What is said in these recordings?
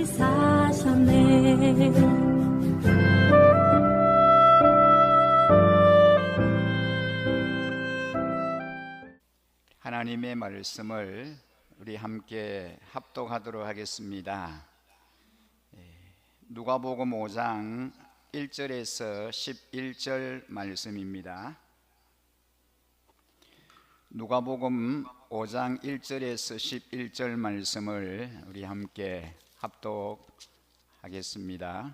사셨네. 하나님의 말씀을 우리 함께 합독하도록 하겠습니다. 누가복음 5장 1절에서 11절 말씀입니다. 누가복음 5장 1절에서 11절 말씀을 우리 함께 합독하겠습니다.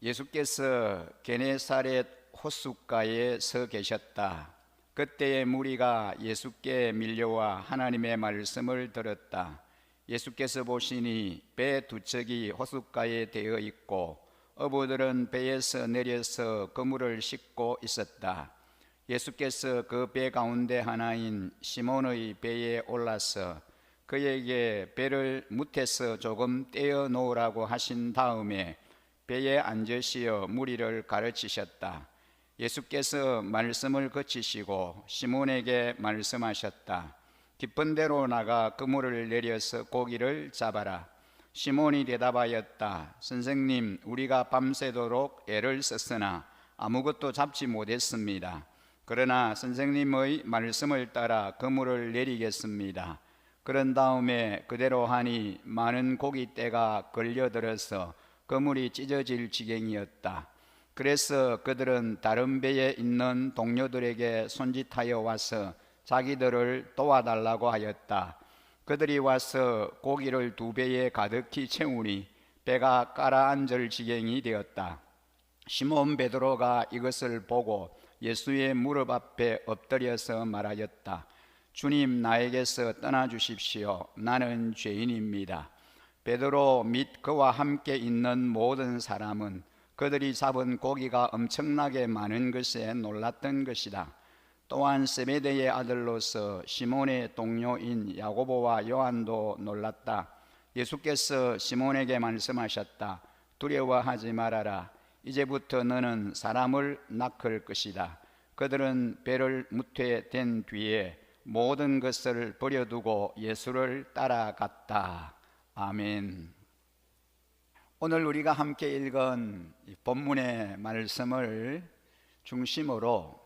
예수께서 게네사렛 호숫가에 서 계셨다. 그때의 무리가 예수께 밀려와 하나님의 말씀을 들었다. 예수께서 보시니 배 두 척이 호숫가에 대어 있고 어부들은 배에서 내려서 그물을 싣고 있었다. 예수께서 그 배 가운데 하나인 시몬의 배에 올라서 그에게 배를 무태서 조금 떼어 놓으라고 하신 다음에 배에 앉으시어 무리를 가르치셨다. 예수께서 말씀을 그치시고 시몬에게 말씀하셨다. 깊은 데로 나가 그물을 내려서 고기를 잡아라. 시몬이 대답하였다. 선생님, 우리가 밤새도록 애를 썼으나 아무것도 잡지 못했습니다. 그러나 선생님의 말씀을 따라 그물을 내리겠습니다. 그런 다음에 그대로 하니 많은 고깃대가 걸려들어서 그물이 찢어질 지경이었다. 그래서 그들은 다른 배에 있는 동료들에게 손짓하여 와서 자기들을 도와달라고 하였다. 그들이 와서 고기를 두 배에 가득히 채우니 배가 가라앉을 지경이 되었다. 시몬 베드로가 이것을 보고 예수의 무릎 앞에 엎드려서 말하였다. 주님, 나에게서 떠나주십시오. 나는 죄인입니다. 베드로 및 그와 함께 있는 모든 사람은 그들이 잡은 고기가 엄청나게 많은 것에 놀랐던 것이다. 또한 세베대의 아들로서 시몬의 동료인 야고보와 요한도 놀랐다. 예수께서 시몬에게 말씀하셨다. 두려워하지 말아라. 이제부터 너는 사람을 낚을 것이다. 그들은 배를 무퇴된 뒤에 모든 것을 버려두고 예수를 따라갔다. 아멘. 오늘 우리가 함께 읽은 본문의 말씀을 중심으로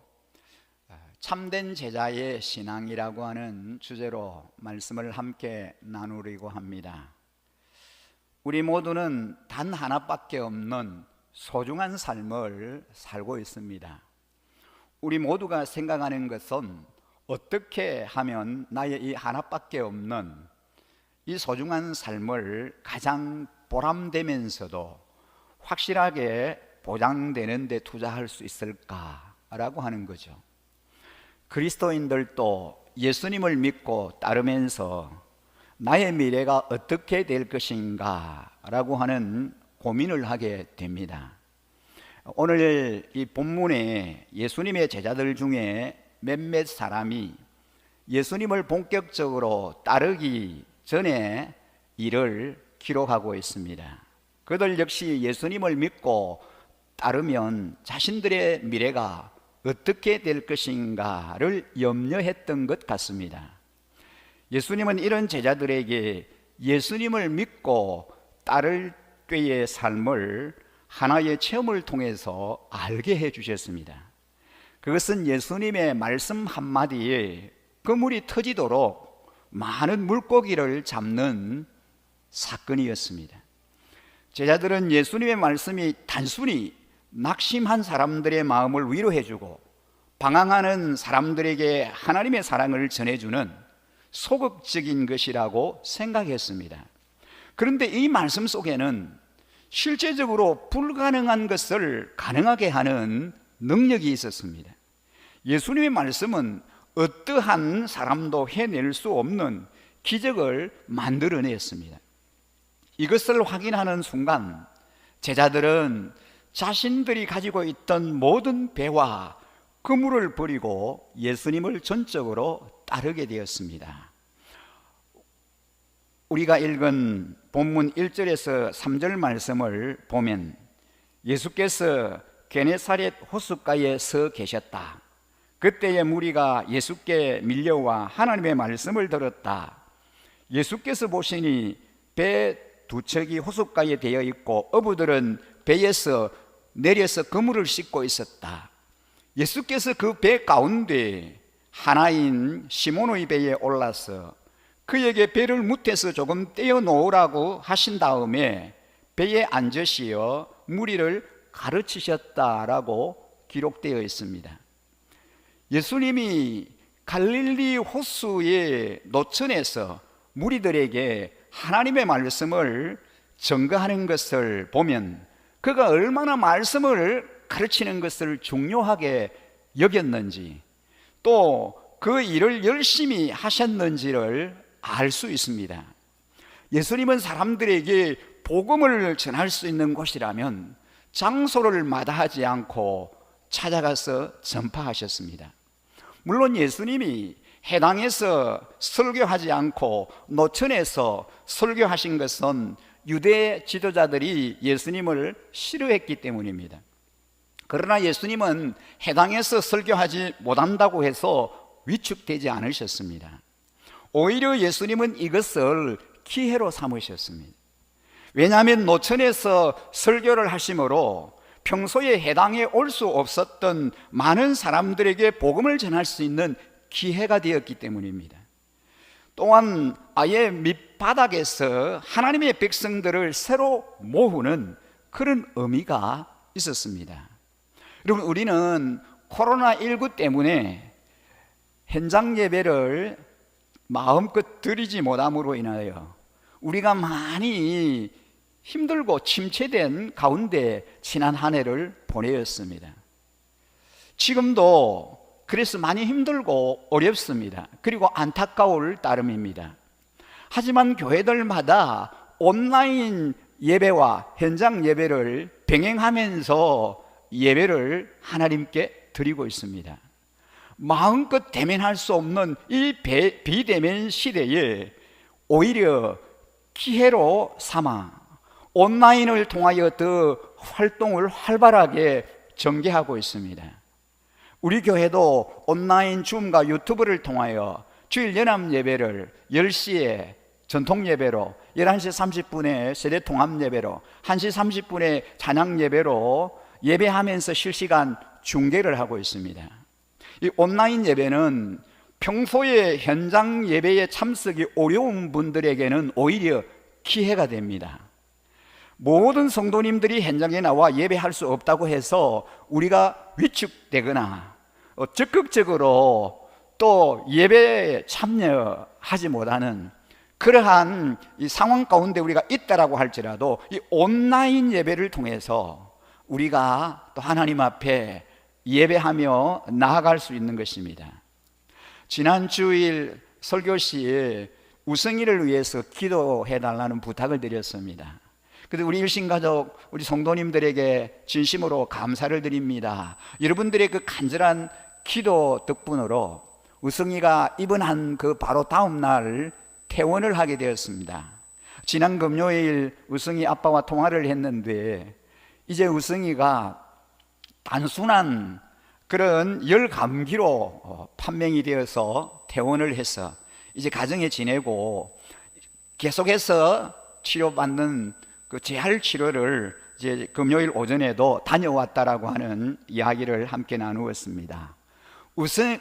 참된 제자의 신앙이라고 하는 주제로 말씀을 함께 나누려고 합니다. 우리 모두는 단 하나밖에 없는 소중한 삶을 살고 있습니다. 우리 모두가 생각하는 것은 어떻게 하면 나의 이 하나밖에 없는 이 소중한 삶을 가장 보람되면서도 확실하게 보장되는 데 투자할 수 있을까라고 하는 거죠. 그리스도인들도 예수님을 믿고 따르면서 나의 미래가 어떻게 될 것인가 라고 하는 고민을 하게 됩니다. 오늘 이 본문에 예수님의 제자들 중에 몇몇 사람이 예수님을 본격적으로 따르기 전에 일을 기록하고 있습니다. 그들 역시 예수님을 믿고 따르면 자신들의 미래가 어떻게 될 것인가를 염려했던 것 같습니다. 예수님은 이런 제자들에게 예수님을 믿고 따를 때의 삶을 하나의 체험을 통해서 알게 해 주셨습니다. 그것은 예수님의 말씀 한마디에 그물이 터지도록 많은 물고기를 잡는 사건이었습니다. 제자들은 예수님의 말씀이 단순히 낙심한 사람들의 마음을 위로해주고 방황하는 사람들에게 하나님의 사랑을 전해주는 소극적인 것이라고 생각했습니다. 그런데 이 말씀 속에는 실제적으로 불가능한 것을 가능하게 하는 능력이 있었습니다. 예수님의 말씀은 어떠한 사람도 해낼 수 없는 기적을 만들어냈습니다. 이것을 확인하는 순간 제자들은 자신들이 가지고 있던 모든 배와 그물을 버리고 예수님을 전적으로 따르게 되었습니다. 우리가 읽은 본문 1절에서 3절 말씀을 보면 예수께서 게네사렛 호숫가에 서 계셨다. 그때의 무리가 예수께 밀려와 하나님의 말씀을 들었다. 예수께서 보시니 배 두 척이 호숫가에 되어 있고 어부들은 배에서 내려서 그물을 씻고 있었다. 예수께서 그 배 가운데 하나인 시몬의 배에 올라서 그에게 배를 무태서 조금 떼어 놓으라고 하신 다음에 배에 앉으시어 무리를 가르치셨다라고 기록되어 있습니다. 예수님이 갈릴리 호수의 노천에서 무리들에게 하나님의 말씀을 전가하는 것을 보면 그가 얼마나 말씀을 가르치는 것을 중요하게 여겼는지, 또 그 일을 열심히 하셨는지를 알 수 있습니다. 예수님은 사람들에게 복음을 전할 수 있는 곳이라면 장소를 마다하지 않고 찾아가서 전파하셨습니다. 물론 예수님이 해당에서 설교하지 않고 노천에서 설교하신 것은 유대 지도자들이 예수님을 싫어했기 때문입니다. 그러나 예수님은 해당에서 설교하지 못한다고 해서 위축되지 않으셨습니다. 오히려 예수님은 이것을 기회로 삼으셨습니다. 왜냐하면 노천에서 설교를 하심으로 평소에 해당에 올 수 없었던 많은 사람들에게 복음을 전할 수 있는 기회가 되었기 때문입니다. 또한 아예 밑바닥에서 하나님의 백성들을 새로 모으는 그런 의미가 있었습니다. 여러분, 우리는 코로나19 때문에 현장 예배를 마음껏 드리지 못함으로 인하여 우리가 많이 힘들고 침체된 가운데 지난 한 해를 보내었습니다. 지금도 그래서 많이 힘들고 어렵습니다. 그리고 안타까울 따름입니다. 하지만 교회들마다 온라인 예배와 현장 예배를 병행하면서 예배를 하나님께 드리고 있습니다. 마음껏 대면할 수 없는 이 비대면 시대에 오히려 기회로 삼아 온라인을 통하여 더 활동을 활발하게 전개하고 있습니다. 우리 교회도 온라인 줌과 유튜브를 통하여 주일 연합 예배를 10시에 전통 예배로, 11시 30분에 세대 통합 예배로, 1시 30분에 찬양 예배로 예배하면서 실시간 중계를 하고 있습니다. 이 온라인 예배는 평소에 현장 예배에 참석이 어려운 분들에게는 오히려 기회가 됩니다. 모든 성도님들이 현장에 나와 예배할 수 없다고 해서 우리가 위축되거나 적극적으로 또 예배에 참여하지 못하는 그러한 이 상황 가운데 우리가 있다라고 할지라도 이 온라인 예배를 통해서 우리가 또 하나님 앞에 예배하며 나아갈 수 있는 것입니다. 지난 주일 설교 시에 우승이를 위해서 기도해 달라는 부탁을 드렸습니다. 그래서 우리 일신가족, 우리 성도님들에게 진심으로 감사를 드립니다. 여러분들의 그 간절한 기도 덕분으로 우승이가 입원한 그 바로 다음 날 퇴원을 하게 되었습니다. 지난 금요일 우승이 아빠와 통화를 했는데 이제 우승이가 단순한 그런 열 감기로 판명이 되어서 퇴원을 해서 이제 가정에 지내고 계속해서 치료받는 그 재활 치료를 이제 금요일 오전에도 다녀왔다라고 하는 이야기를 함께 나누었습니다.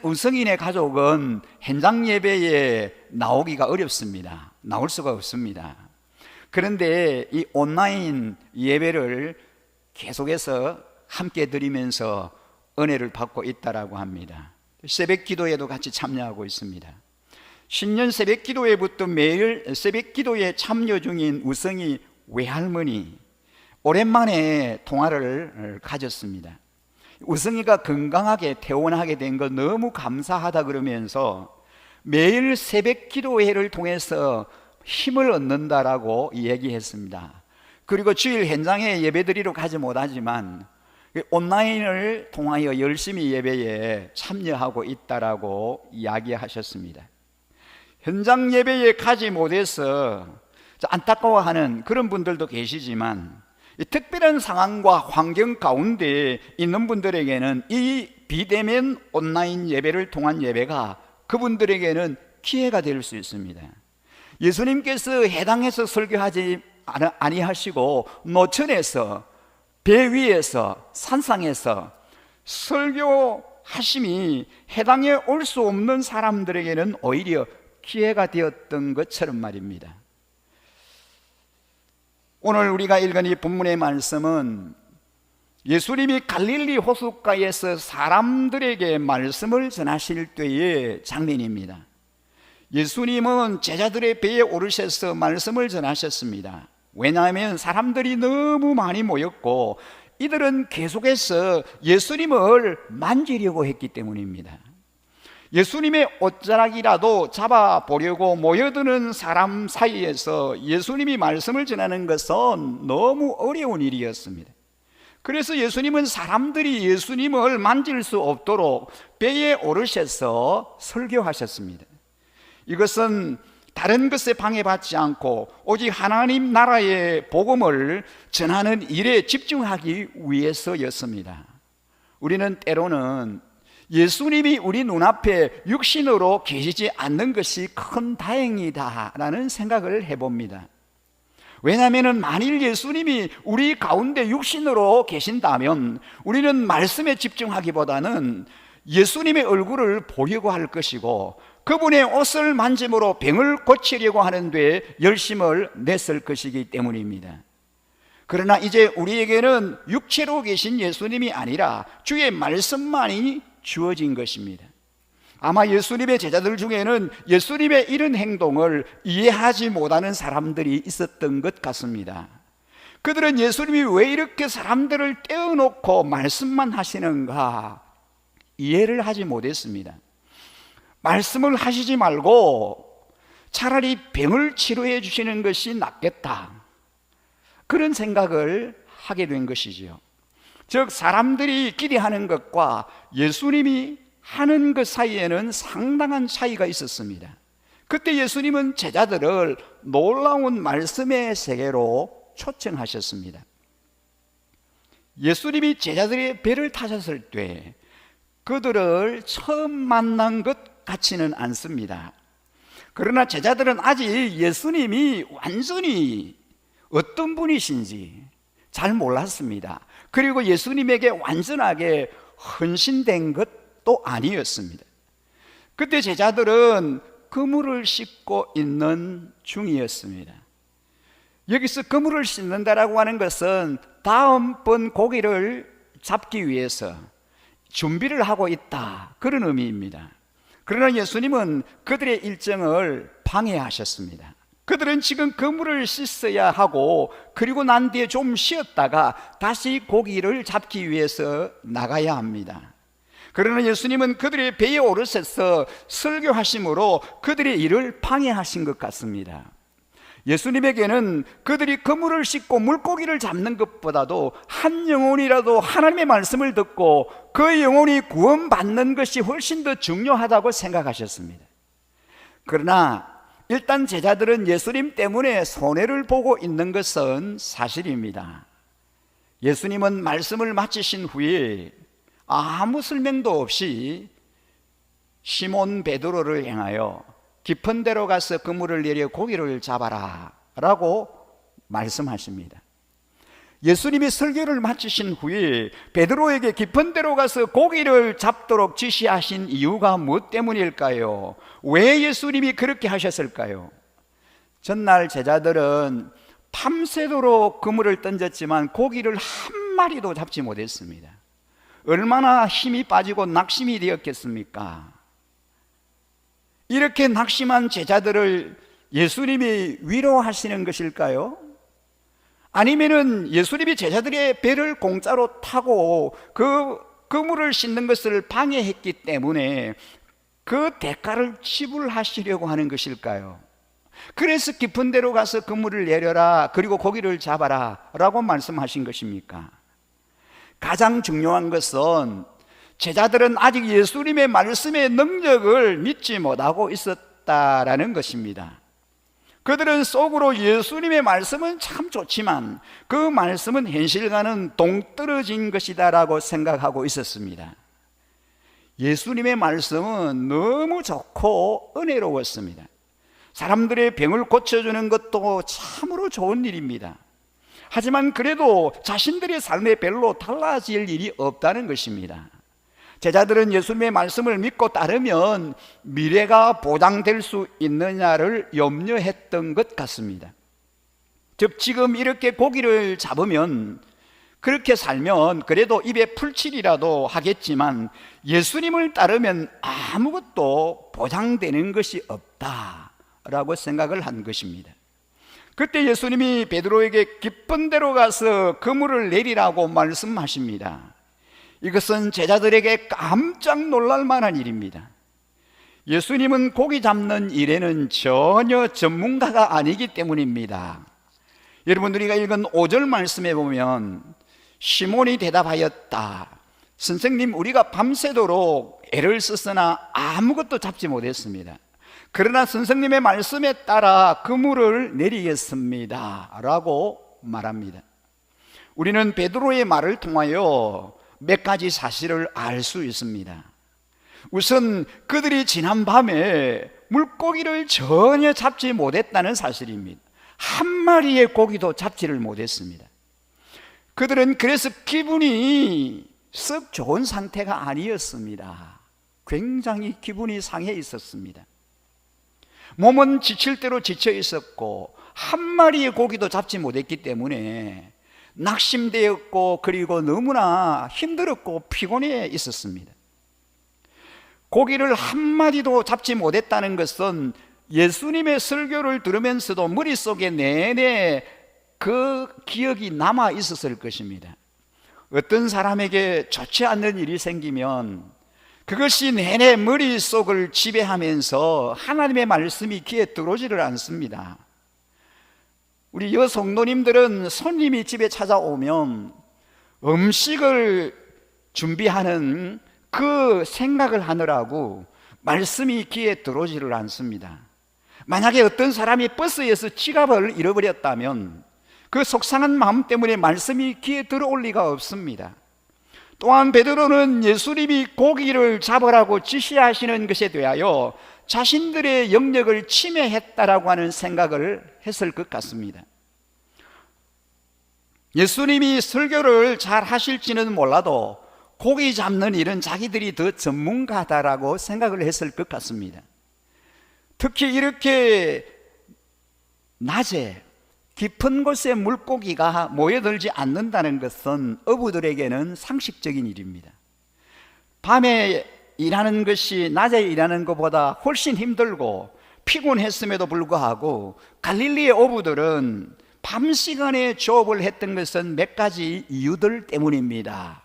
우승인의 가족은 현장 예배에 나오기가 어렵습니다. 나올 수가 없습니다. 그런데 이 온라인 예배를 계속해서 함께 드리면서 은혜를 받고 있다라고 합니다. 새벽 기도에도 같이 참여하고 있습니다. 신년 새벽 기도회부터 매일 새벽 기도에 참여 중인 우성이 외할머니 오랜만에 통화를 가졌습니다. 우성이가 건강하게 퇴원하게 된 거 너무 감사하다 그러면서 매일 새벽 기도회를 통해서 힘을 얻는다라고 얘기했습니다. 그리고 주일 현장에 예배드리러 가지 못하지만 온라인을 통하여 열심히 예배에 참여하고 있다라고 이야기하셨습니다. 현장 예배에 가지 못해서 안타까워하는 그런 분들도 계시지만 특별한 상황과 환경 가운데 있는 분들에게는 이 비대면 온라인 예배를 통한 예배가 그분들에게는 기회가 될 수 있습니다. 예수님께서 해당해서 설교하지 아니하시고 노천에서, 배 위에서, 산상에서 설교하심이 해당에 올 수 없는 사람들에게는 오히려 기회가 되었던 것처럼 말입니다. 오늘 우리가 읽은 이 본문의 말씀은 예수님이 갈릴리 호숫가에서 사람들에게 말씀을 전하실 때의 장면입니다. 예수님은 제자들의 배에 오르셔서 말씀을 전하셨습니다. 왜냐하면 사람들이 너무 많이 모였고 이들은 계속해서 예수님을 만지려고 했기 때문입니다. 예수님의 옷자락이라도 잡아보려고 모여드는 사람 사이에서 예수님이 말씀을 전하는 것은 너무 어려운 일이었습니다. 그래서 예수님은 사람들이 예수님을 만질 수 없도록 배에 오르셔서 설교하셨습니다. 이것은 다른 것에 방해받지 않고 오직 하나님 나라의 복음을 전하는 일에 집중하기 위해서였습니다. 우리는 때로는 예수님이 우리 눈앞에 육신으로 계시지 않는 것이 큰 다행이다라는 생각을 해봅니다. 왜냐하면 만일 예수님이 우리 가운데 육신으로 계신다면 우리는 말씀에 집중하기보다는 예수님의 얼굴을 보려고 할 것이고 그분의 옷을 만짐으로 병을 고치려고 하는 데 열심을 냈을 것이기 때문입니다. 그러나 이제 우리에게는 육체로 계신 예수님이 아니라 주의 말씀만이 주어진 것입니다. 아마 예수님의 제자들 중에는 예수님의 이런 행동을 이해하지 못하는 사람들이 있었던 것 같습니다. 그들은 예수님이 왜 이렇게 사람들을 떼어놓고 말씀만 하시는가 이해를 하지 못했습니다. 말씀을 하시지 말고 차라리 병을 치료해 주시는 것이 낫겠다, 그런 생각을 하게 된 것이지요. 즉 사람들이 기대하는 것과 예수님이 하는 것 사이에는 상당한 차이가 있었습니다. 그때 예수님은 제자들을 놀라운 말씀의 세계로 초청하셨습니다. 예수님이 제자들의 배를 타셨을 때 그들을 처음 만난 것 같지는 않습니다. 그러나 제자들은 아직 예수님이 완전히 어떤 분이신지 잘 몰랐습니다. 그리고 예수님에게 완전하게 헌신된 것도 아니었습니다. 그때 제자들은 그물을 씻고 있는 중이었습니다. 여기서 그물을 씻는다라고 하는 것은 다음번 고기를 잡기 위해서 준비를 하고 있다, 그런 의미입니다. 그러나 예수님은 그들의 일정을 방해하셨습니다. 그들은 지금 그물을 씻어야 하고 그리고 난 뒤에 좀 쉬었다가 다시 고기를 잡기 위해서 나가야 합니다. 그러나 예수님은 그들의 배에 오르셔서 설교하심으로 그들의 일을 방해하신 것 같습니다. 예수님에게는 그들이 그물을 씻고 물고기를 잡는 것보다도 한 영혼이라도 하나님의 말씀을 듣고 그 영혼이 구원받는 것이 훨씬 더 중요하다고 생각하셨습니다. 그러나 일단 제자들은 예수님 때문에 손해를 보고 있는 것은 사실입니다. 예수님은 말씀을 마치신 후에 아무 설명도 없이 시몬 베드로를 향하여 깊은 데로 가서 그물을 내려 고기를 잡아라 라고 말씀하십니다. 예수님이 설교를 마치신 후에 베드로에게 깊은 데로 가서 고기를 잡도록 지시하신 이유가 무엇 때문일까요? 왜 예수님이 그렇게 하셨을까요? 전날 제자들은 밤새도록 그물을 던졌지만 고기를 한 마리도 잡지 못했습니다. 얼마나 힘이 빠지고 낙심이 되었겠습니까? 이렇게 낙심한 제자들을 예수님이 위로하시는 것일까요? 아니면은 예수님이 제자들의 배를 공짜로 타고 그 그물을 씻는 것을 방해했기 때문에 그 대가를 지불하시려고 하는 것일까요? 그래서 깊은 데로 가서 그물을 내려라, 그리고 고기를 잡아라 라고 말씀하신 것입니까? 가장 중요한 것은 제자들은 아직 예수님의 말씀의 능력을 믿지 못하고 있었다라는 것입니다. 그들은 속으로 예수님의 말씀은 참 좋지만 그 말씀은 현실과는 동떨어진 것이다라고 생각하고 있었습니다. 예수님의 말씀은 너무 좋고 은혜로웠습니다. 사람들의 병을 고쳐주는 것도 참으로 좋은 일입니다. 하지만 그래도 자신들의 삶에 별로 달라질 일이 없다는 것입니다. 제자들은 예수님의 말씀을 믿고 따르면 미래가 보장될 수 있느냐를 염려했던 것 같습니다. 즉 지금 이렇게 고기를 잡으면, 그렇게 살면 그래도 입에 풀칠이라도 하겠지만 예수님을 따르면 아무것도 보장되는 것이 없다라고 생각을 한 것입니다. 그때 예수님이 베드로에게 깊은 데로 가서 그물을 내리라고 말씀하십니다. 이것은 제자들에게 깜짝 놀랄 만한 일입니다. 예수님은 고기 잡는 일에는 전혀 전문가가 아니기 때문입니다. 여러분들이 읽은 5절 말씀에 보면 시몬이 대답하였다. 선생님, 우리가 밤새도록 애를 썼으나 아무것도 잡지 못했습니다. 그러나 선생님의 말씀에 따라 그물을 내리겠습니다 라고 말합니다. 우리는 베드로의 말을 통하여 몇 가지 사실을 알 수 있습니다. 우선 그들이 지난 밤에 물고기를 전혀 잡지 못했다는 사실입니다. 한 마리의 고기도 잡지를 못했습니다. 그들은 그래서 기분이 썩 좋은 상태가 아니었습니다. 굉장히 기분이 상해 있었습니다. 몸은 지칠 대로 지쳐 있었고 한 마리의 고기도 잡지 못했기 때문에 낙심되었고 그리고 너무나 힘들었고 피곤해 있었습니다. 고기를 한 마리도 잡지 못했다는 것은 예수님의 설교를 들으면서도 머릿속에 내내 그 기억이 남아 있었을 것입니다. 어떤 사람에게 좋지 않는 일이 생기면 그것이 내내 머릿속을 지배하면서 하나님의 말씀이 귀에 들어오지를 않습니다. 우리 여성도님들은 손님이 집에 찾아오면 음식을 준비하는 그 생각을 하느라고 말씀이 귀에 들어오지를 않습니다. 만약에 어떤 사람이 버스에서 지갑을 잃어버렸다면 그 속상한 마음 때문에 말씀이 귀에 들어올 리가 없습니다. 또한 베드로는 예수님이 고기를 잡으라고 지시하시는 것에 대하여 자신들의 영역을 침해했다라고 하는 생각을 했을 것 같습니다. 예수님이 설교를 잘 하실지는 몰라도 고기 잡는 일은 자기들이 더 전문가다라고 생각을 했을 것 같습니다. 특히 이렇게 낮에 깊은 곳에 물고기가 모여들지 않는다는 것은 어부들에게는 상식적인 일입니다. 밤에 일하는 것이 낮에 일하는 것보다 훨씬 힘들고 피곤했음에도 불구하고 갈릴리의 어부들은 밤 시간에 조업을 했던 것은 몇 가지 이유들 때문입니다.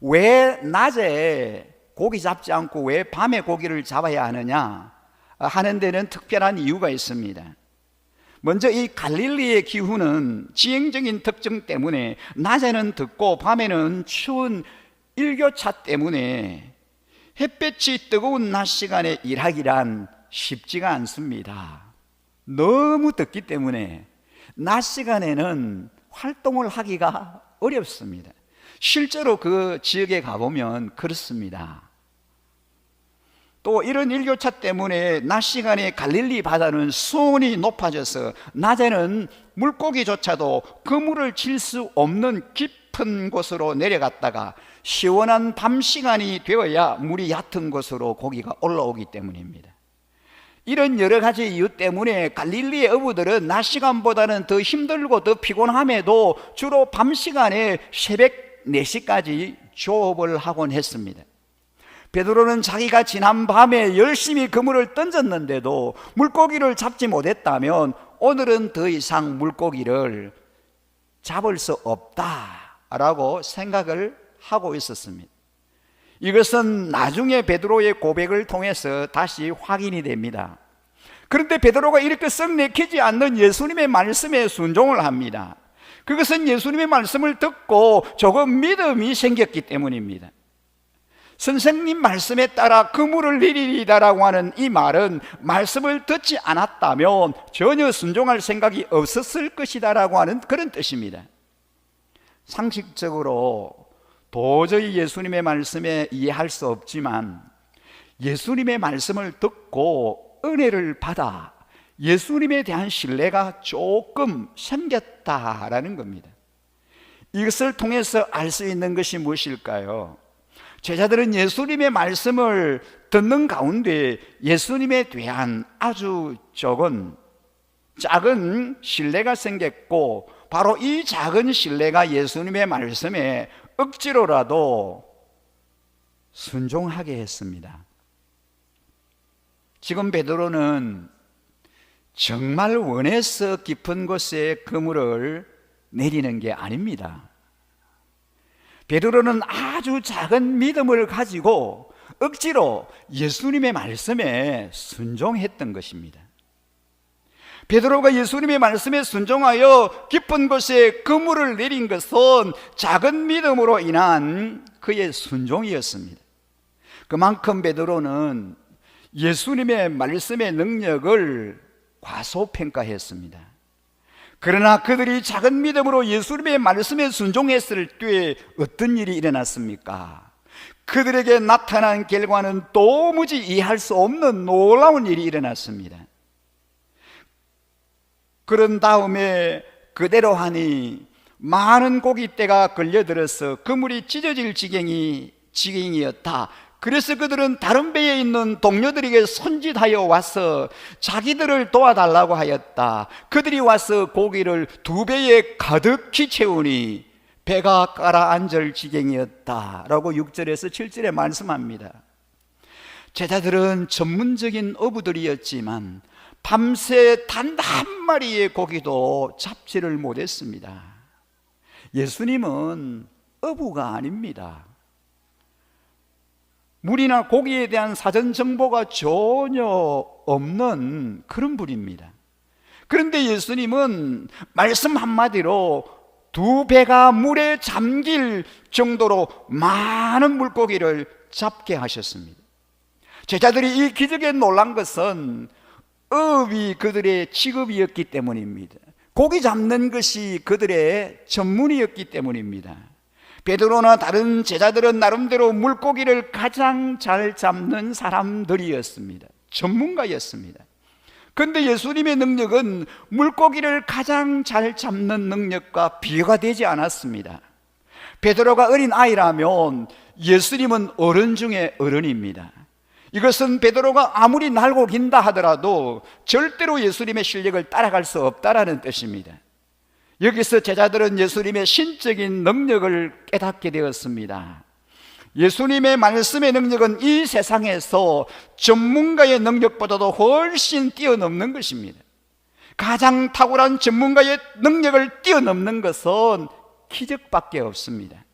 왜 낮에 고기 잡지 않고 왜 밤에 고기를 잡아야 하느냐 하는 데는 특별한 이유가 있습니다. 먼저 이 갈릴리의 기후는 지형적인 특징 때문에 낮에는 덥고 밤에는 추운 일교차 때문에 햇볕이 뜨거운 낮 시간에 일하기란 쉽지가 않습니다. 너무 덥기 때문에 낮 시간에는 활동을 하기가 어렵습니다. 실제로 그 지역에 가보면 그렇습니다. 또 이런 일교차 때문에 낮 시간에 갈릴리 바다는 수온이 높아져서 낮에는 물고기조차도 그물을 칠 수 없는 깊은 곳으로 내려갔다가 시원한 밤 시간이 되어야 물이 얕은 곳으로 고기가 올라오기 때문입니다. 이런 여러 가지 이유 때문에 갈릴리의 어부들은 낮 시간보다는 더 힘들고 더 피곤함에도 주로 밤 시간에 새벽 4시까지 조업을 하곤 했습니다. 베드로는 자기가 지난 밤에 열심히 그물을 던졌는데도 물고기를 잡지 못했다면 오늘은 더 이상 물고기를 잡을 수 없다라고 생각을 하고 있었습니다. 이것은 나중에 베드로의 고백을 통해서 다시 확인이 됩니다. 그런데 베드로가 이렇게 썩 내키지 않는 예수님의 말씀에 순종을 합니다. 그것은 예수님의 말씀을 듣고 조금 믿음이 생겼기 때문입니다. 선생님 말씀에 따라 그물을 내리리다라고 하는 이 말은 말씀을 듣지 않았다면 전혀 순종할 생각이 없었을 것이다라고 하는 그런 뜻입니다. 상식적으로 도저히 예수님의 말씀에 이해할 수 없지만 예수님의 말씀을 듣고 은혜를 받아 예수님에 대한 신뢰가 조금 생겼다라는 겁니다. 이것을 통해서 알 수 있는 것이 무엇일까요? 제자들은 예수님의 말씀을 듣는 가운데 예수님에 대한 아주 작은 신뢰가 생겼고, 바로 이 작은 신뢰가 예수님의 말씀에 억지로라도 순종하게 했습니다. 지금 베드로는 정말 원해서 깊은 곳에 그물을 내리는 게 아닙니다. 베드로는 아주 작은 믿음을 가지고 억지로 예수님의 말씀에 순종했던 것입니다. 베드로가 예수님의 말씀에 순종하여 깊은 곳에 그물을 내린 것은 작은 믿음으로 인한 그의 순종이었습니다. 그만큼 베드로는 예수님의 말씀의 능력을 과소평가했습니다. 그러나 그들이 작은 믿음으로 예수님의 말씀에 순종했을 때 어떤 일이 일어났습니까? 그들에게 나타난 결과는 도무지 이해할 수 없는 놀라운 일이 일어났습니다. 그런 다음에 그대로 하니 많은 고깃대가 걸려들어서 그물이 찢어질 지경이었다. 그래서 그들은 다른 배에 있는 동료들에게 손짓하여 와서 자기들을 도와달라고 하였다. 그들이 와서 고기를 2배에 가득히 채우니 배가 가라앉을 지경이었다 라고 6절에서 7절에 말씀합니다. 제자들은 전문적인 어부들이었지만 밤새 단 한 마리의 고기도 잡지를 못했습니다. 예수님은 어부가 아닙니다. 물이나 고기에 대한 사전 정보가 전혀 없는 그런 분입니다. 그런데 예수님은 말씀 한마디로 2배가 물에 잠길 정도로 많은 물고기를 잡게 하셨습니다. 제자들이 이 기적에 놀란 것은 어업이 그들의 직업이었기 때문입니다. 고기 잡는 것이 그들의 전문이었기 때문입니다. 베드로나 다른 제자들은 나름대로 물고기를 가장 잘 잡는 사람들이었습니다. 전문가였습니다. 그런데 예수님의 능력은 물고기를 가장 잘 잡는 능력과 비교가 되지 않았습니다. 베드로가 어린 아이라면 예수님은 어른 중에 어른입니다. 이것은 베드로가 아무리 날고 긴다 하더라도 절대로 예수님의 실력을 따라갈 수 없다라는 뜻입니다. 여기서 제자들은 예수님의 신적인 능력을 깨닫게 되었습니다. 예수님의 말씀의 능력은 이 세상에서 전문가의 능력보다도 훨씬 뛰어넘는 것입니다. 가장 탁월한 전문가의 능력을 뛰어넘는 것은 기적밖에 없습니다.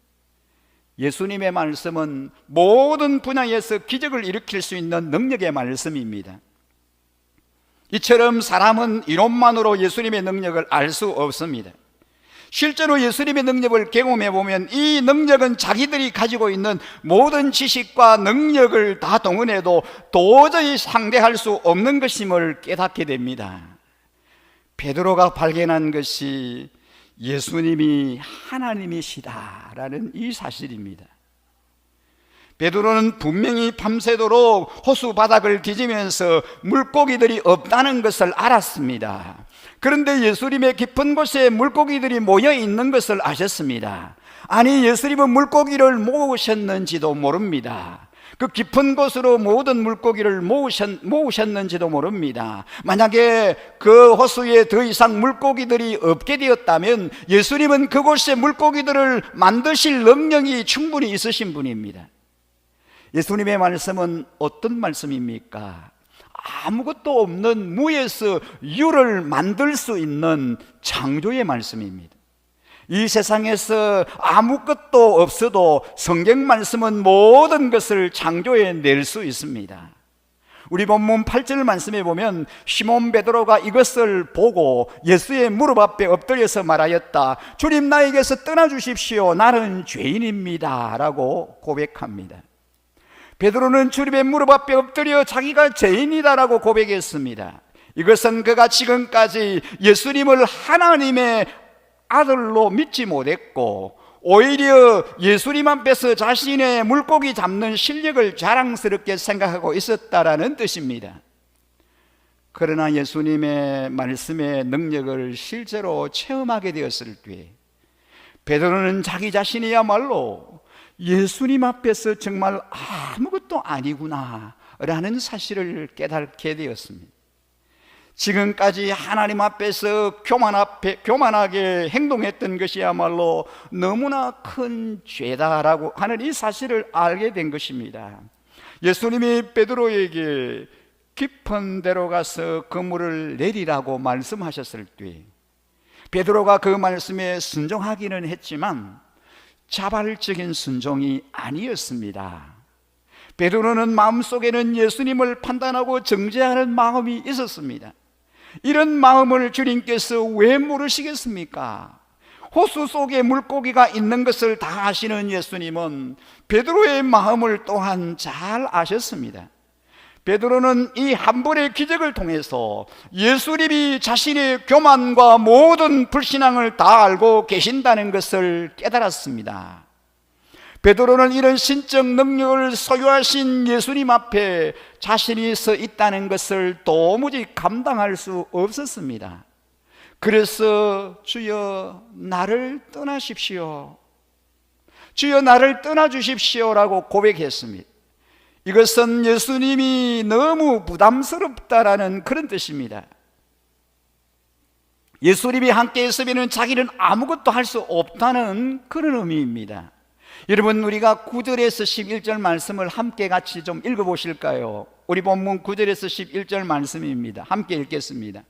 예수님의 말씀은 모든 분야에서 기적을 일으킬 수 있는 능력의 말씀입니다. 이처럼 사람은 이론만으로 예수님의 능력을 알 수 없습니다. 실제로 예수님의 능력을 경험해 보면 이 능력은 자기들이 가지고 있는 모든 지식과 능력을 다 동원해도 도저히 상대할 수 없는 것임을 깨닫게 됩니다. 베드로가 발견한 것이 예수님이 하나님이시다라는 이 사실입니다. 베드로는 분명히 밤새도록 호수 바닥을 뒤지면서 물고기들이 없다는 것을 알았습니다. 그런데 예수님의 깊은 곳에 물고기들이 모여 있는 것을 아셨습니다. 아니, 예수님은 물고기를 모으셨는지도 모릅니다. 그 깊은 곳으로 모든 물고기를 모으셨는지도 모릅니다. 만약에 그 호수에 더 이상 물고기들이 없게 되었다면 예수님은 그곳에 물고기들을 만드실 능력이 충분히 있으신 분입니다. 예수님의 말씀은 어떤 말씀입니까? 아무것도 없는 무에서 유를 만들 수 있는 창조의 말씀입니다. 이 세상에서 아무것도 없어도 성경 말씀은 모든 것을 창조해 낼 수 있습니다. 우리 본문 8절 말씀에 보면 시몬 베드로가 이것을 보고 예수의 무릎 앞에 엎드려서 말하였다. 주님, 나에게서 떠나주십시오. 나는 죄인입니다 라고 고백합니다. 베드로는 주님의 무릎 앞에 엎드려 자기가 죄인이다라고 고백했습니다. 이것은 그가 지금까지 예수님을 하나님의 아들로 믿지 못했고 오히려 예수님 앞에서 자신의 물고기 잡는 실력을 자랑스럽게 생각하고 있었다라는 뜻입니다. 그러나 예수님의 말씀의 능력을 실제로 체험하게 되었을 때 베드로는 자기 자신이야말로 예수님 앞에서 정말 아무것도 아니구나 라는 사실을 깨닫게 되었습니다. 지금까지 하나님 앞에서 교만하게 행동했던 것이야말로 너무나 큰 죄다라고 하는 이 사실을 알게 된 것입니다. 예수님이 베드로에게 깊은 데로 가서 그물을 내리라고 말씀하셨을 때 베드로가 그 말씀에 순종하기는 했지만 자발적인 순종이 아니었습니다. 베드로는 마음속에는 예수님을 판단하고 정죄하는 마음이 있었습니다. 이런 마음을 주님께서 왜 모르시겠습니까? 호수 속에 물고기가 있는 것을 다 아시는 예수님은 베드로의 마음을 또한 잘 아셨습니다. 베드로는 이 한 번의 기적을 통해서 예수님이 자신의 교만과 모든 불신앙을 다 알고 계신다는 것을 깨달았습니다. 베드로는 이런 신적 능력을 소유하신 예수님 앞에 자신이 서 있다는 것을 도무지 감당할 수 없었습니다. 그래서 주여 나를 떠나십시오, 주여 나를 떠나주십시오라고 고백했습니다. 이것은 예수님이 너무 부담스럽다라는 그런 뜻입니다. 예수님이 함께 있으면 자기는 아무것도 할 수 없다는 그런 의미입니다. 여러분, 우리가 9절에서 11절 말씀을 함께 같이 좀 읽어보실까요? 우리 본문 9절에서 11절 말씀입니다. 함께 읽겠습니다.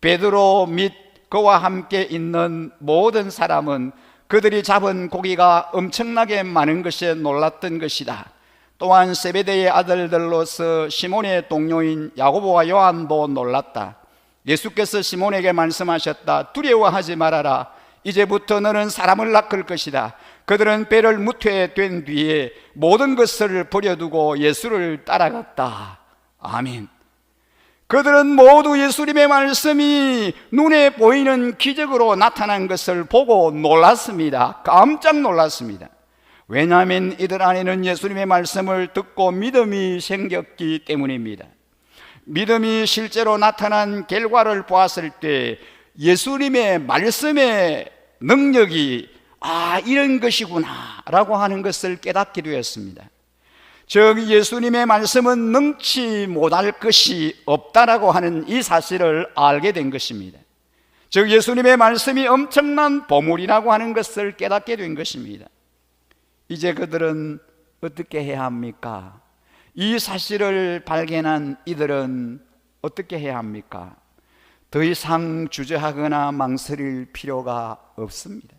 베드로 및 그와 함께 있는 모든 사람은 그들이 잡은 고기가 엄청나게 많은 것에 놀랐던 것이다. 또한 세베대의 아들들로서 시몬의 동료인 야고보와 요한도 놀랐다. 예수께서 시몬에게 말씀하셨다. 두려워하지 말아라. 이제부터 너는 사람을 낚을 것이다. 그들은 배를 무퇴된 뒤에 모든 것을 버려두고 예수를 따라갔다. 아멘. 그들은 모두 예수님의 말씀이 눈에 보이는 기적으로 나타난 것을 보고 놀랐습니다. 깜짝 놀랐습니다. 왜냐하면 이들 안에는 예수님의 말씀을 듣고 믿음이 생겼기 때문입니다. 믿음이 실제로 나타난 결과를 보았을 때 예수님의 말씀의 능력이 이런 것이구나 라고 하는 것을 깨닫게 되었습니다. 즉 예수님의 말씀은 능치 못할 것이 없다라고 하는 이 사실을 알게 된 것입니다. 즉 예수님의 말씀이 엄청난 보물이라고 하는 것을 깨닫게 된 것입니다. 이제 그들은 어떻게 해야 합니까? 이 사실을 발견한 이들은 어떻게 해야 합니까? 더 이상 주저하거나 망설일 필요가 없습니다.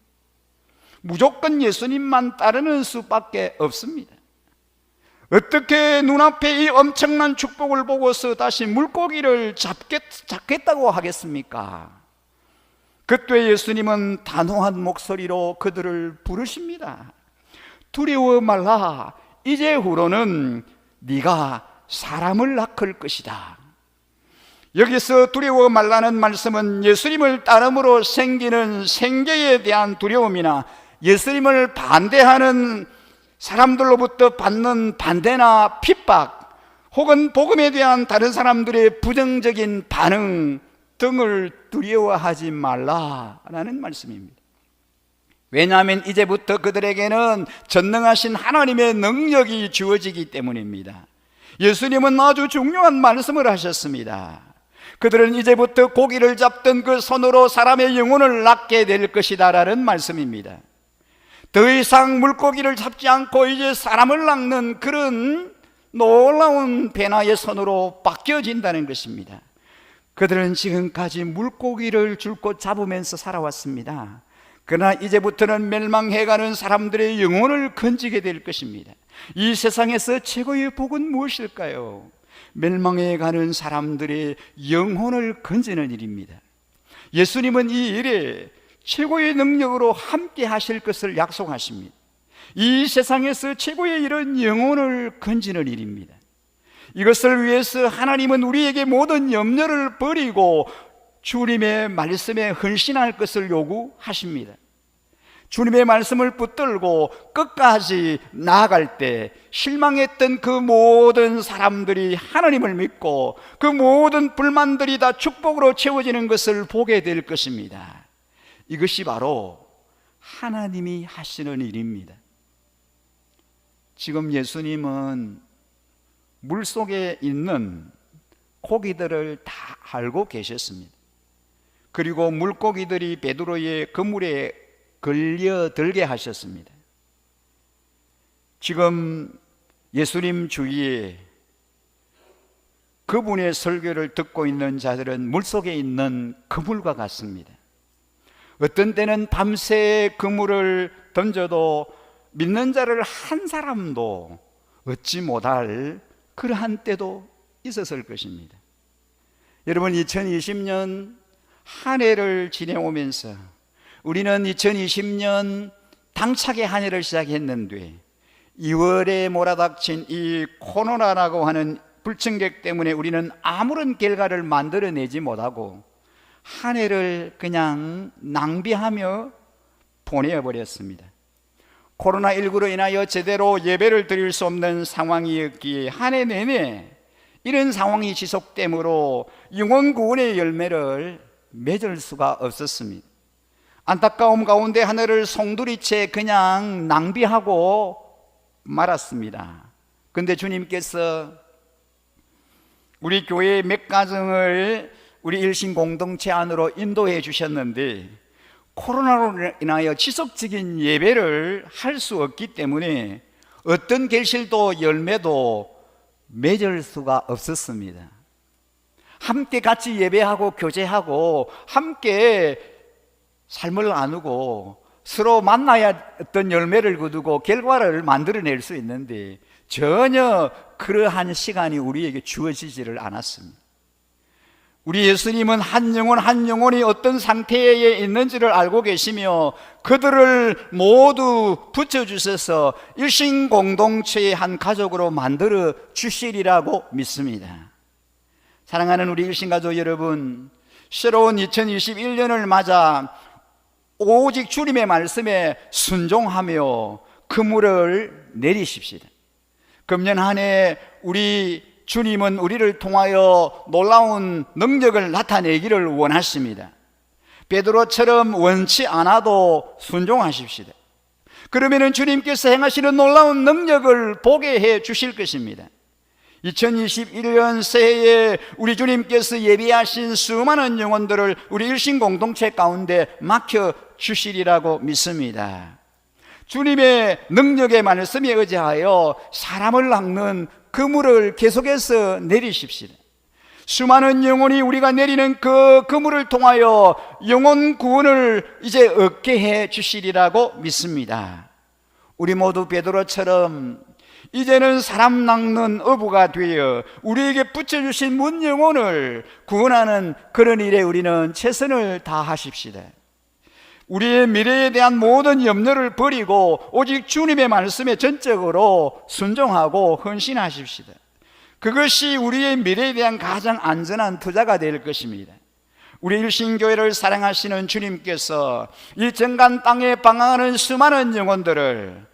무조건 예수님만 따르는 수밖에 없습니다. 어떻게 눈앞에 이 엄청난 축복을 보고서 다시 물고기를 잡겠다고 하겠습니까? 그때 예수님은 단호한 목소리로 그들을 부르십니다. 두려워 말라. 이제 후로는 네가 사람을 낚을 것이다. 여기서 두려워 말라는 말씀은 예수님을 따름으로 생기는 생계에 대한 두려움이나 예수님을 반대하는 사람들로부터 받는 반대나 핍박 혹은 복음에 대한 다른 사람들의 부정적인 반응 등을 두려워하지 말라라는 말씀입니다. 왜냐하면 이제부터 그들에게는 전능하신 하나님의 능력이 주어지기 때문입니다. 예수님은 아주 중요한 말씀을 하셨습니다. 그들은 이제부터 고기를 잡던 그 손으로 사람의 영혼을 낚게 될 것이다 라는 말씀입니다. 더 이상 물고기를 잡지 않고 이제 사람을 낚는 그런 놀라운 배나의 손으로 바뀌어진다는 것입니다. 그들은 지금까지 물고기를 줄곧 잡으면서 살아왔습니다. 그러나 이제부터는 멸망해가는 사람들의 영혼을 건지게 될 것입니다. 이 세상에서 최고의 복은 무엇일까요? 멸망해가는 사람들의 영혼을 건지는 일입니다. 예수님은 이 일에 최고의 능력으로 함께 하실 것을 약속하십니다. 이 세상에서 최고의 일은 영혼을 건지는 일입니다. 이것을 위해서 하나님은 우리에게 모든 염려를 버리고 주님의 말씀에 헌신할 것을 요구하십니다. 주님의 말씀을 붙들고 끝까지 나아갈 때 실망했던 그 모든 사람들이 하나님을 믿고 그 모든 불만들이 다 축복으로 채워지는 것을 보게 될 것입니다. 이것이 바로 하나님이 하시는 일입니다. 지금 예수님은 물속에 있는 고기들을 다 알고 계셨습니다. 그리고 물고기들이 베드로의 그물에 걸려들게 하셨습니다. 지금 예수님 주위에 그분의 설교를 듣고 있는 자들은 물속에 있는 그물과 같습니다. 어떤 때는 밤새 그물을 던져도 믿는 자를 한 사람도 얻지 못할 그러한 때도 있었을 것입니다. 여러분, 2020년 한 해를 지내오면서 우리는 2020년 당차게 한 해를 시작했는데 2월에 몰아닥친 이 코로나라고 하는 불청객 때문에 우리는 아무런 결과를 만들어내지 못하고 한 해를 그냥 낭비하며 보내버렸습니다. 코로나19로 인하여 제대로 예배를 드릴 수 없는 상황이었기에 한 해 내내 이런 상황이 지속되므로 영혼 구원의 열매를 맺을 수가 없었습니다. 안타까움 가운데 하늘을 송두리째 그냥 낭비하고 말았습니다. 그런데 주님께서 우리 교회의 몇 가정을 우리 일신 공동체 안으로 인도해 주셨는데 코로나로 인하여 지속적인 예배를 할 수 없기 때문에 어떤 결실도 열매도 맺을 수가 없었습니다. 함께 같이 예배하고 교제하고 함께 삶을 나누고 서로 만나야 어떤 열매를 거두고 결과를 만들어낼 수 있는데 전혀 그러한 시간이 우리에게 주어지지를 않았습니다. 우리 예수님은 한 영혼 한 영혼이 어떤 상태에 있는지를 알고 계시며 그들을 모두 붙여주셔서 일신 공동체의 한 가족으로 만들어 주시리라고 믿습니다. 사랑하는 우리 일신가족 여러분, 새로운 2021년을 맞아 오직 주님의 말씀에 순종하며 그물을 내리십시다. 금년 한 해 우리 주님은 우리를 통하여 놀라운 능력을 나타내기를 원하십니다. 베드로처럼 원치 않아도 순종하십시다. 그러면 주님께서 행하시는 놀라운 능력을 보게 해 주실 것입니다. 2021년 새해에 우리 주님께서 예비하신 수많은 영혼들을 우리 일신 공동체 가운데 맡겨 주시리라고 믿습니다. 주님의 능력의 말씀에 의지하여 사람을 낚는 그물을 계속해서 내리십시다. 수많은 영혼이 우리가 내리는 그 그물을 통하여 영혼 구원을 이제 얻게 해 주시리라고 믿습니다. 우리 모두 베드로처럼 이제는 사람 낚는 어부가 되어 우리에게 붙여주신 문 영혼을 구원하는 그런 일에 우리는 최선을 다하십시다. 우리의 미래에 대한 모든 염려를 버리고 오직 주님의 말씀에 전적으로 순종하고 헌신하십시다. 그것이 우리의 미래에 대한 가장 안전한 투자가 될 것입니다. 우리 일신교회를 사랑하시는 주님께서 이 정간 땅에 방황하는 수많은 영혼들을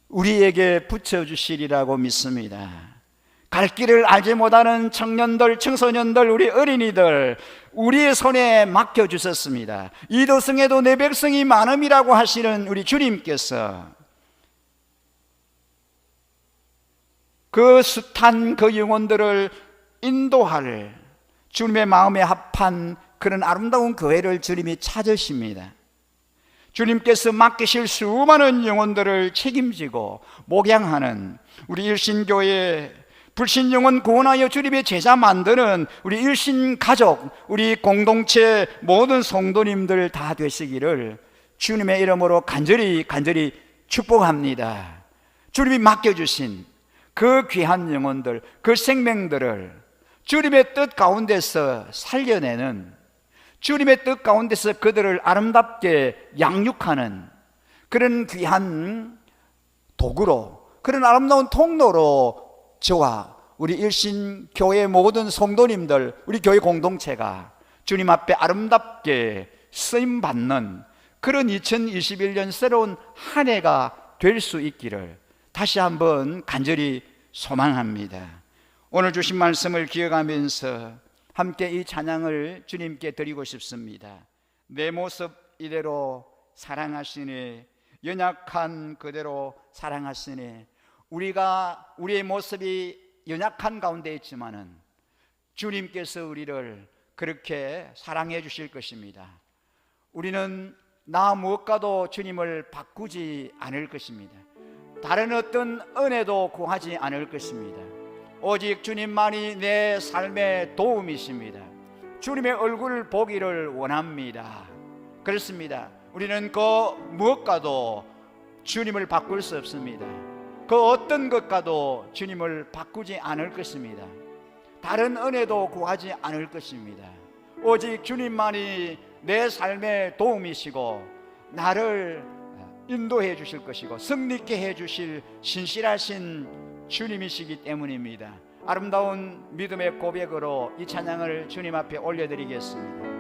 우리에게 붙여주시리라고 믿습니다. 갈 길을 알지 못하는 청년들, 청소년들, 우리 어린이들 우리의 손에 맡겨주셨습니다. 이 도성에도 내 백성이 많음이라고 하시는 우리 주님께서 그 숱한 그 영혼들을 인도할 주님의 마음에 합한 그런 아름다운 교회를 주님이 찾으십니다. 주님께서 맡기실 수많은 영혼들을 책임지고 목양하는 우리 일신교회 불신 영혼 구원하여 주님의 제자 만드는 우리 일신 가족, 우리 공동체 모든 성도님들 다 되시기를 주님의 이름으로 간절히 축복합니다. 주님이 맡겨주신 그 귀한 영혼들, 그 생명들을 주님의 뜻 가운데서 살려내는, 주님의 뜻 가운데서 그들을 아름답게 양육하는 그런 귀한 도구로, 그런 아름다운 통로로 저와 우리 일신교회 모든 성도님들, 우리 교회 공동체가 주님 앞에 아름답게 쓰임받는 그런 2021년 새로운 한 해가 될 수 있기를 다시 한번 간절히 소망합니다. 오늘 주신 말씀을 기억하면서 함께 이 찬양을 주님께 드리고 싶습니다. 내 모습 이대로 사랑하시네, 연약한 그대로 사랑하시네. 우리의 모습이 연약한 가운데 있지만은 주님께서 우리를 그렇게 사랑해 주실 것입니다. 우리는 나 무엇과도 주님을 바꾸지 않을 것입니다. 다른 어떤 은혜도 구하지 않을 것입니다. 오직 주님만이 내 삶의 도움이십니다. 주님의 얼굴을 보기를 원합니다. 그렇습니다. 우리는 그 무엇과도 주님을 바꿀 수 없습니다. 그 어떤 것과도 주님을 바꾸지 않을 것입니다. 다른 은혜도 구하지 않을 것입니다. 오직 주님만이 내 삶의 도움이시고 나를 인도해 주실 것이고 승리케 해 주실 신실하신 주님이시기 때문입니다. 아름다운 믿음의 고백으로 이 찬양을 주님 앞에 올려드리겠습니다.